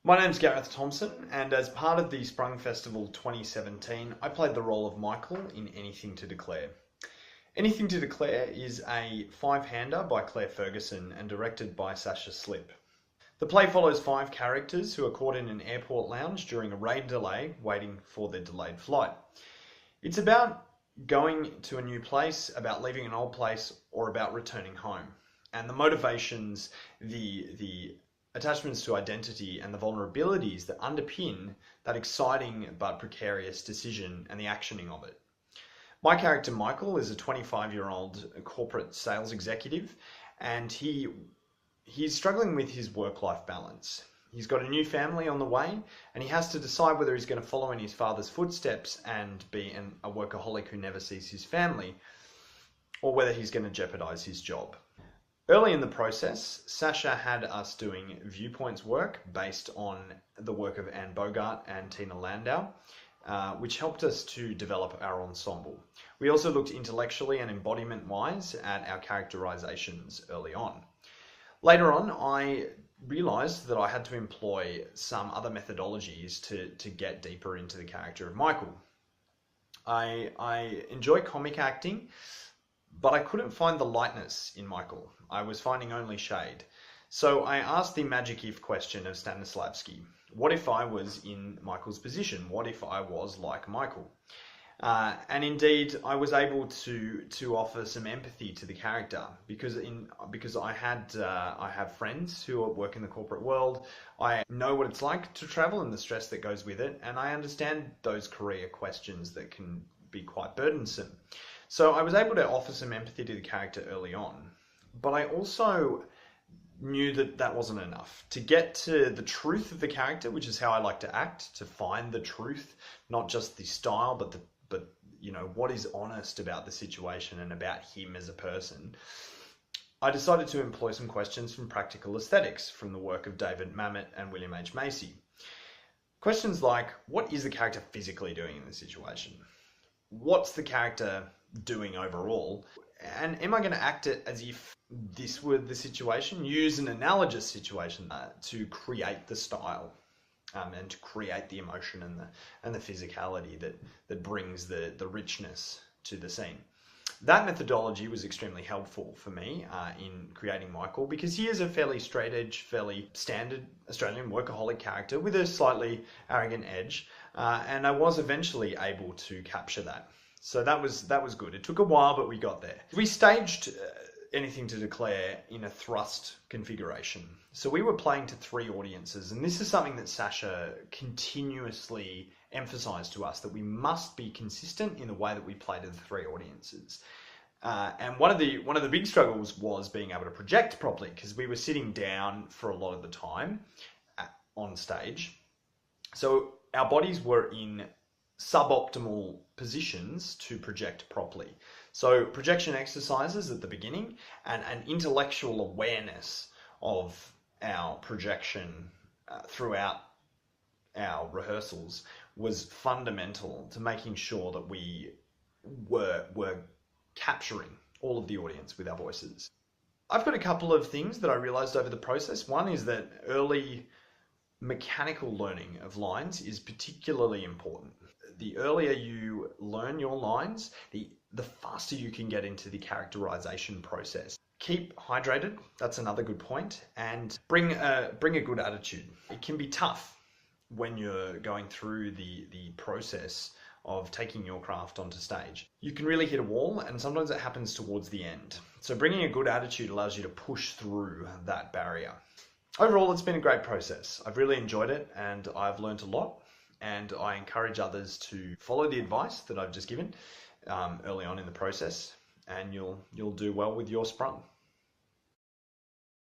My name's Gareth Thomson, and as part of the Sprung Festival 2017, I played the role of Michael in Anything to Declare. Anything to Declare is a five-hander by Claire Ferguson and directed by Sasha Slip. The play follows five characters who are caught in an airport lounge during a rain delay, waiting for their delayed flight. It's about going to a new place, about leaving an old place, or about returning home. And the motivations, the attachments to identity and the vulnerabilities that underpin that exciting but precarious decision and the actioning of it. My character Michael is a 25-year-old corporate sales executive, and he's struggling with his work-life balance. He's got a new family on the way, and he has to decide whether he's going to follow in his father's footsteps and be a workaholic who never sees his family, or whether he's going to jeopardize his job. Early in the process, Sasha had us doing viewpoints work based on the work of Anne Bogart and Tina Landau, which helped us to develop our ensemble. We also looked intellectually and embodiment-wise at our characterizations early on. Later on, I realized that I had to employ some other methodologies to get deeper into the character of Michael. I enjoy comic acting, but I couldn't find the lightness in Michael. I was finding only shade. So I asked the magic if question of Stanislavski. What if I was in Michael's position? What if I was like Michael? And indeed, I was able to offer some empathy to the character because I have friends who work in the corporate world. I know what it's like to travel and the stress that goes with it, and I understand those career questions that can be quite burdensome. So I was able to offer some empathy to the character early on, but I also knew that that wasn't enough. To get to the truth of the character, which is how I like to act, to find the truth, not just the style, but what is honest about the situation and about him as a person, I decided to employ some questions from practical aesthetics from the work of David Mamet and William H. Macy. Questions like, what is the character physically doing in this situation? What's the character doing overall? And am I going to act it as if this were the situation? Use an analogous situation to create the style and to create the emotion and the physicality that brings the richness to the scene. That methodology was extremely helpful for me in creating Michael, because he is a fairly straight edge, fairly standard Australian workaholic character with a slightly arrogant edge, and I was eventually able to capture that. So that was good. It took a while, but we got there. We staged Anything to Declare in a thrust configuration. So we were playing to three audiences, and this is something that Sasha continuously emphasized to us, that we must be consistent in the way that we play to the three audiences. And one of the big struggles was being able to project properly, because we were sitting down for a lot of the time on stage. So our bodies were in suboptimal positions to project properly. So projection exercises at the beginning and an intellectual awareness of our projection throughout our rehearsals was fundamental to making sure that we were capturing all of the audience with our voices. I've got a couple of things that I realized over the process. One is that early mechanical learning of lines is particularly important. The earlier you learn your lines, the faster you can get into the characterization process. Keep hydrated, that's another good point, and bring a good attitude. It can be tough when you're going through the process of taking your craft onto stage. You can really hit a wall, and sometimes it happens towards the end. So bringing a good attitude allows you to push through that barrier. Overall, it's been a great process. I've really enjoyed it, and I've learned a lot, and I encourage others to follow the advice that I've just given early on in the process, and you'll do well with your Sprung.